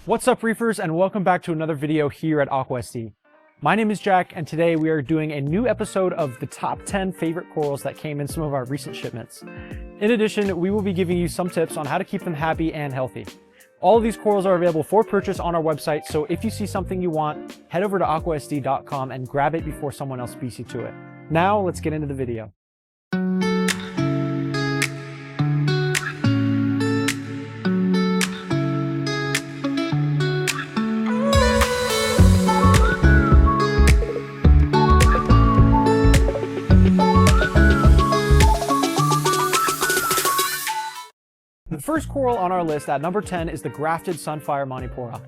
What's up, reefers, and welcome back to another video here at AquaSD. My name is Jack, and today we are doing a new episode of the top 10 favorite corals that came in some of our recent shipments. In addition, we will be giving you some tips on how to keep them happy and healthy. All of these corals are available for purchase on our website, so if you see something you want, head over to AquaSD.com and grab it before someone else beats you to it. Now, let's get into the video. The first coral on our list at number 10 is the Grafted Sunfire Montipora.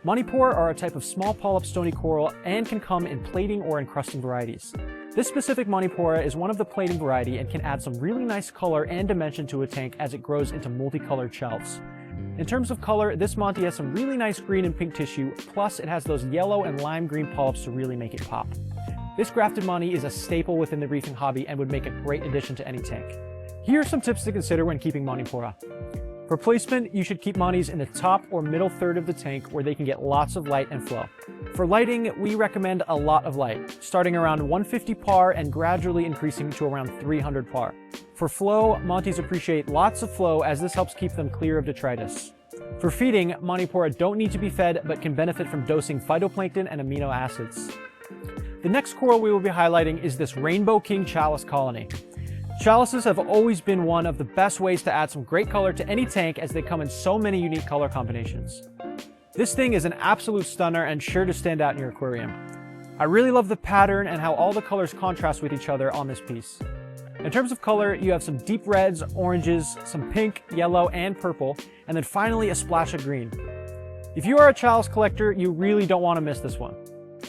Monipora are a type of small polyp stony coral and can come in plating or encrusting varieties. This specific Monipora is one of the plating variety and can add some really nice color and dimension to a tank as it grows into multicolored shelves. In terms of color, this Monty has some really nice green and pink tissue, plus it has those yellow and lime green polyps to really make it pop. This grafted Monty is a staple within the reefing hobby and would make a great addition to any tank. Here are some tips to consider when keeping Monipora. For placement, you should keep Monties in the top or middle third of the tank where they can get lots of light and flow. For lighting, we recommend a lot of light, starting around 150 par and gradually increasing to around 300 par. For flow, Monties appreciate lots of flow as this helps keep them clear of detritus. For feeding, Monipora don't need to be fed but can benefit from dosing phytoplankton and amino acids. The next coral we will be highlighting is this rainbow King Chalice Colony. Chalices have always been one of the best ways to add some great color to any tank as they come in so many unique color combinations. This thing is an absolute stunner and sure to stand out in your aquarium. I really love the pattern and how all the colors contrast with each other on this piece. In terms of color, you have some deep reds, oranges, some pink, yellow, and purple, and then finally a splash of green. If you are a chalice collector, you really don't want to miss this one.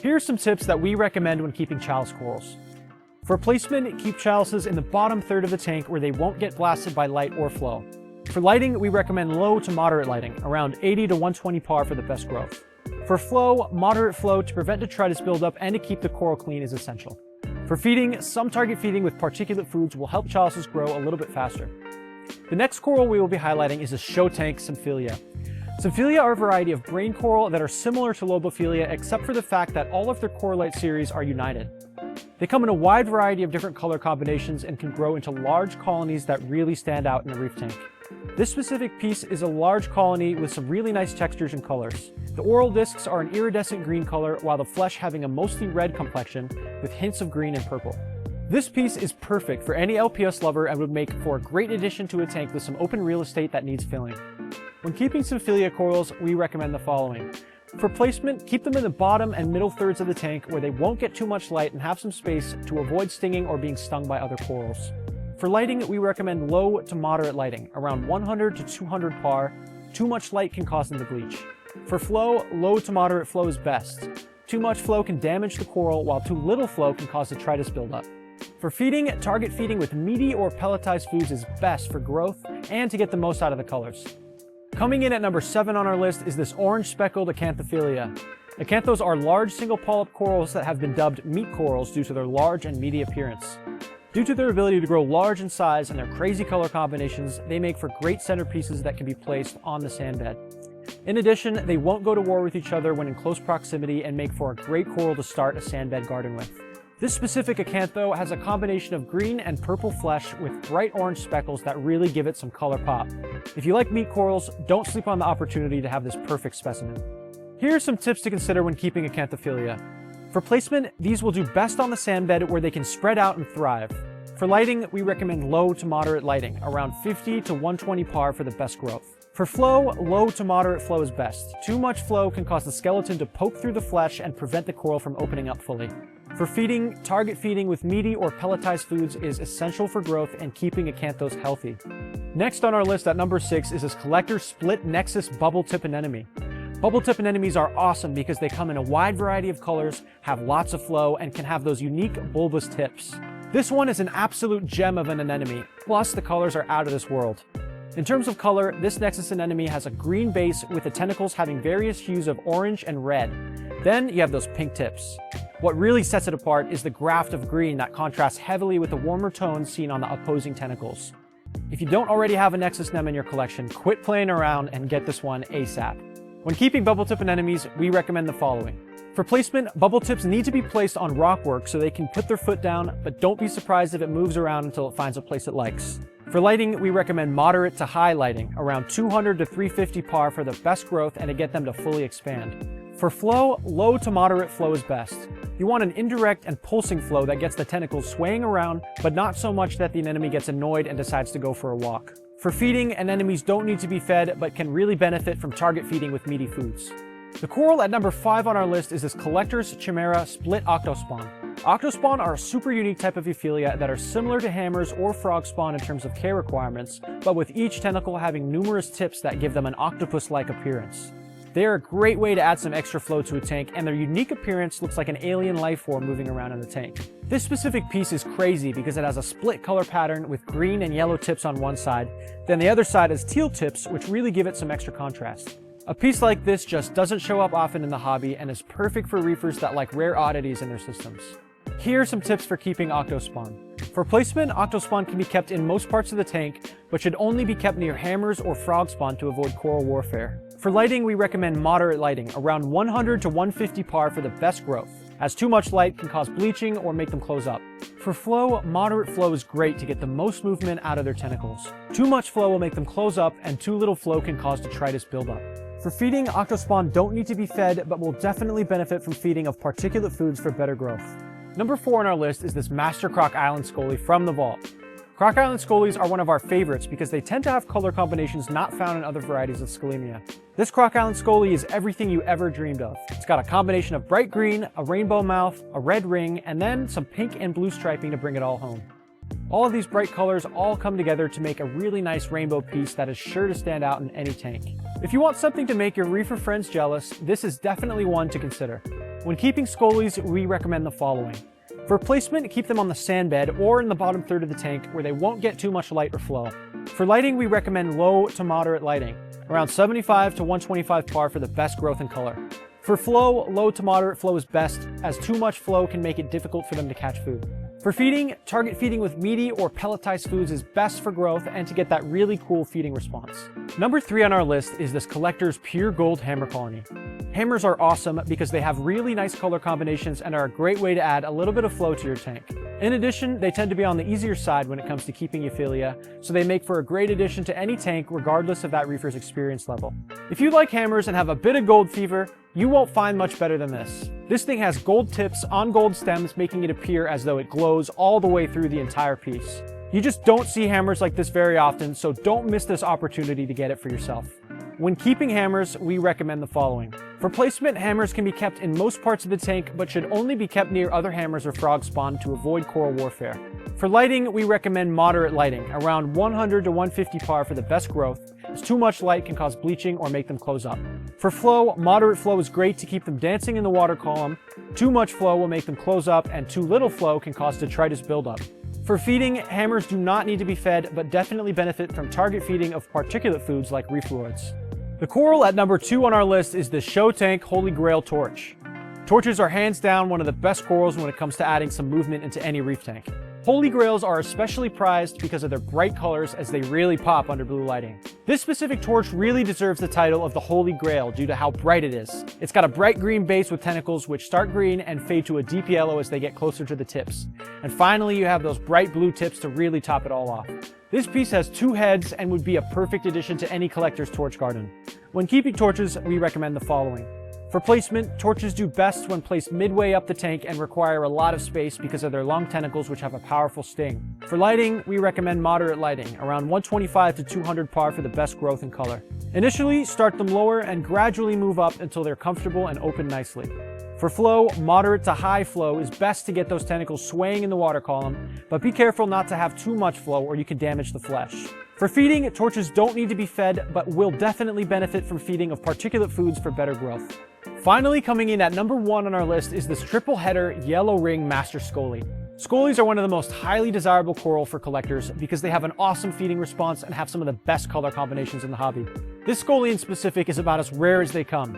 Here are some tips that we recommend when keeping chalice corals. For placement, keep chalices in the bottom third of the tank where they won't get blasted by light or flow. For lighting, we recommend low to moderate lighting, around 80 to 120 par for the best growth. For flow, moderate flow to prevent detritus buildup and to keep the coral clean is essential. For feeding, some target feeding with particulate foods will help chalices grow a little bit faster. The next coral we will be highlighting is the Tank Symphyllia. Symphyllia are a variety of brain coral that are similar to Lobophilia except for the fact that all of their corallite series are united. They come in a wide variety of different color combinations and can grow into large colonies that really stand out in a reef tank. This specific piece is a large colony with some really nice textures and colors. The oral discs are an iridescent green color while the flesh having a mostly red complexion with hints of green and purple. This piece is perfect for any LPS lover and would make for a great addition to a tank with some open real estate that needs filling. When keeping Symphyllia corals, we recommend the following. For placement, keep them in the bottom and middle thirds of the tank where they won't get too much light and have some space to avoid stinging or being stung by other corals. For lighting, we recommend low to moderate lighting, around 100 to 200 par. Too much light can cause them to bleach. For flow, low to moderate flow is best. Too much flow can damage the coral, while too little flow can cause detritus buildup. For feeding, target feeding with meaty or pelletized foods is best for growth and to get the most out of the colors. Coming in at number 7 on our list is this orange Speckled Acanthophyllia. Acanthos are large single polyp corals that have been dubbed meat corals due to their large and meaty appearance. Due to their ability to grow large in size and their crazy color combinations, they make for great centerpieces that can be placed on the sand bed. In addition, they won't go to war with each other when in close proximity and make for a great coral to start a sand bed garden with. This specific acantho has a combination of green and purple flesh with bright orange speckles that really give it some color pop. If you like meat corals, don't sleep on the opportunity to have this perfect specimen. Here are some tips to consider when keeping Acanthophyllia. For placement, these will do best on the sand bed where they can spread out and thrive. For lighting, we recommend low to moderate lighting, around 50 to 120 par for the best growth. For flow, low to moderate flow is best. Too much flow can cause the skeleton to poke through the flesh and prevent the coral from opening up fully. For feeding, target feeding with meaty or pelletized foods is essential for growth and keeping acanthos healthy. Next on our list at number 6 is this collector split Nexus bubble tip anemone. Bubble tip anemones are awesome because they come in a wide variety of colors, have lots of flow, and can have those unique bulbous tips. This one is an absolute gem of an anemone, plus the colors are out of this world. In terms of color, this Nexus anemone has a green base with the tentacles having various hues of orange and red. Then you have those pink tips. What really sets it apart is the graft of green that contrasts heavily with the warmer tones seen on the opposing tentacles. If you don't already have a Nexus Nem in your collection, quit playing around and get this one ASAP. When keeping bubble tip anemones, we recommend the following. For placement, bubble tips need to be placed on rockwork so they can put their foot down, but don't be surprised if it moves around until it finds a place it likes. For lighting, we recommend moderate to high lighting, around 200 to 350 par for the best growth and to get them to fully expand. For flow, low to moderate flow is best. You want an indirect and pulsing flow that gets the tentacles swaying around, but not so much that the anemone gets annoyed and decides to go for a walk. For feeding, anemones don't need to be fed, but can really benefit from target feeding with meaty foods. The coral at number 5 on our list is this collector's chimera split octospawn. Octospawn are a super unique type of Euphyllia that are similar to hammers or frog spawn in terms of care requirements, but with each tentacle having numerous tips that give them an octopus-like appearance. They are a great way to add some extra flow to a tank, and their unique appearance looks like an alien life form moving around in the tank. This specific piece is crazy because it has a split color pattern with green and yellow tips on one side, then the other side has teal tips, which really give it some extra contrast. A piece like this just doesn't show up often in the hobby and is perfect for reefers that like rare oddities in their systems. Here are some tips for keeping octospawn. For placement, octospawn can be kept in most parts of the tank, but should only be kept near hammers or frog spawn to avoid coral warfare. For lighting, we recommend moderate lighting, around 100 to 150 par for the best growth, as too much light can cause bleaching or make them close up. For flow, moderate flow is great to get the most movement out of their tentacles. Too much flow will make them close up, and too little flow can cause detritus buildup. For feeding, octospawn don't need to be fed, but will definitely benefit from feeding of particulate foods for better growth. Number 4 on our list is this Master Croc Island Scoli from the vault. Croc Island Scolis are one of our favorites because they tend to have color combinations not found in other varieties of Scolemia. This Croc Island Scoli is everything you ever dreamed of. It's got a combination of bright green, a rainbow mouth, a red ring, and then some pink and blue striping to bring it all home. All of these bright colors all come together to make a really nice rainbow piece that is sure to stand out in any tank. If you want something to make your reefer friends jealous, this is definitely one to consider. When keeping Scolis, we recommend the following. For placement, keep them on the sand bed or in the bottom third of the tank where they won't get too much light or flow. For lighting, we recommend low to moderate lighting, around 75 to 125 par for the best growth and color. For flow, low to moderate flow is best, as too much flow can make it difficult for them to catch food. For feeding, target feeding with meaty or pelletized foods is best for growth and to get that really cool feeding response. Number 3 on our list is this collector's pure gold hammer colony. Hammers are awesome because they have really nice color combinations and are a great way to add a little bit of flow to your tank. In addition, they tend to be on the easier side when it comes to keeping Euphyllia, so they make for a great addition to any tank regardless of that reefer's experience level. If you like hammers and have a bit of gold fever, you won't find much better than this. This thing has gold tips on gold stems, making it appear as though it glows all the way through the entire piece. You just don't see hammers like this very often, so don't miss this opportunity to get it for yourself. When keeping hammers, we recommend the following. For placement, hammers can be kept in most parts of the tank, but should only be kept near other hammers or frog spawn to avoid coral warfare. For lighting, we recommend moderate lighting, around 100 to 150 par for the best growth, as too much light can cause bleaching or make them close up. For flow, moderate flow is great to keep them dancing in the water column, too much flow will make them close up, and too little flow can cause detritus buildup. For feeding, hammers do not need to be fed, but definitely benefit from target feeding of particulate foods like refluids. The coral at number 2 on our list is the Show Tank Holy Grail Torch. Torches are hands down one of the best corals when it comes to adding some movement into any reef tank. Holy Grails are especially prized because of their bright colors, as they really pop under blue lighting. This specific torch really deserves the title of the Holy Grail due to how bright it is. It's got a bright green base with tentacles which start green and fade to a deep yellow as they get closer to the tips. And finally, you have those bright blue tips to really top it all off. This piece has 2 heads and would be a perfect addition to any collector's torch garden. When keeping torches, we recommend the following. For placement, torches do best when placed midway up the tank and require a lot of space because of their long tentacles which have a powerful sting. For lighting, we recommend moderate lighting, around 125 to 200 par for the best growth and color. Initially, start them lower and gradually move up until they're comfortable and open nicely. For flow, moderate to high flow is best to get those tentacles swaying in the water column, but be careful not to have too much flow or you can damage the flesh. For feeding, torches don't need to be fed, but will definitely benefit from feeding of particulate foods for better growth. Finally, coming in at number 1 on our list is this triple header yellow ring master Scoli. Scolis are one of the most highly desirable coral for collectors because they have an awesome feeding response and have some of the best color combinations in the hobby. This Scoli in specific is about as rare as they come.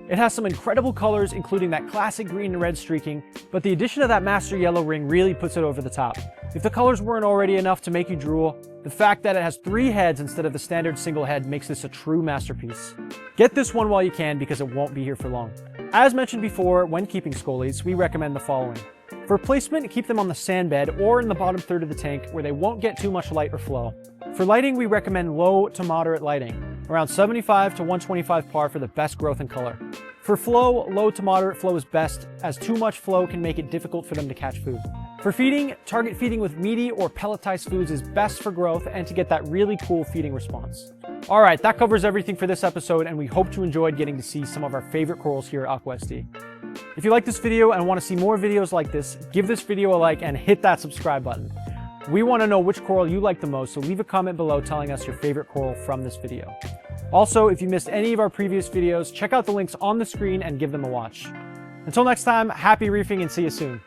It has some incredible colors, including that classic green and red streaking, but the addition of that master yellow ring really puts it over the top. If the colors weren't already enough to make you drool, the fact that it has 3 heads instead of the standard single head makes this a true masterpiece. Get this one while you can because it won't be here for long. As mentioned before, when keeping Scolis, we recommend the following. For placement, keep them on the sand bed or in the bottom third of the tank where they won't get too much light or flow. For lighting, we recommend low to moderate lighting, around 75 to 125 par for the best growth and color. For flow, low to moderate flow is best, as too much flow can make it difficult for them to catch food. For feeding, target feeding with meaty or pelletized foods is best for growth and to get that really cool feeding response. Alright, that covers everything for this episode, and we hope you enjoyed getting to see some of our favorite corals here at AquaSD. If you like this video and want to see more videos like this, give this video a like and hit that subscribe button. We want to know which coral you like the most, so leave a comment below telling us your favorite coral from this video. Also, if you missed any of our previous videos, check out the links on the screen and give them a watch. Until next time, happy reefing and see you soon.